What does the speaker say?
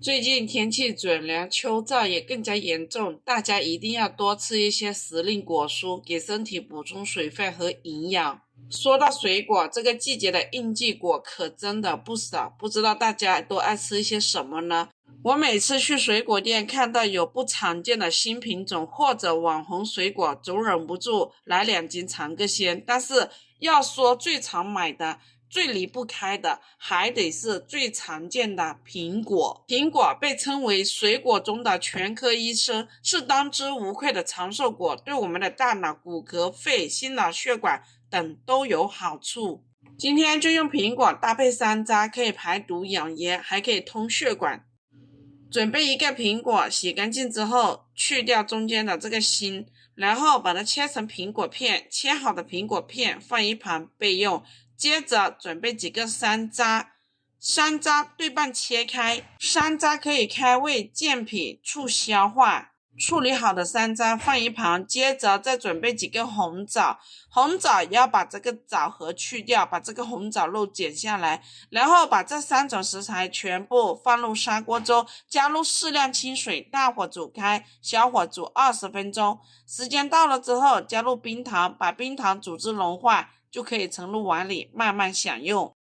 最近天气转凉，秋燥也更加严重，大家一定要多吃一些时令果蔬，给身体补充水分和营养。说到水果，这个季节的应季果可真的不少，不知道大家都爱吃一些什么呢？我每次去水果店看到有不常见的新品种或者网红水果，总忍不住来2斤尝个鲜。但是要说最常买的，最离不开的还得是最常见的苹果。苹果被称为水果中的全科医生，是当之无愧的长寿果，对我们的大脑、骨骼、肺、心脑血管等都有好处。今天就用苹果搭配山楂，可以排毒养颜，还可以通血管。准备一个苹果，洗干净之后去掉中间的这个芯，然后把它切成苹果片，切好的苹果片放一旁备用。接着准备几个山楂，山楂对半切开，山楂可以开胃健脾促消化。处理好的山楂放一旁，接着再准备几个红枣，红枣要把这个枣核去掉，把这个红枣肉剪下来，然后把这3种食材全部放入砂锅中，加入适量清水，大火煮开，小火煮20分钟。时间到了之后，加入冰糖，把冰糖煮至融化，就可以盛入碗里慢慢享用。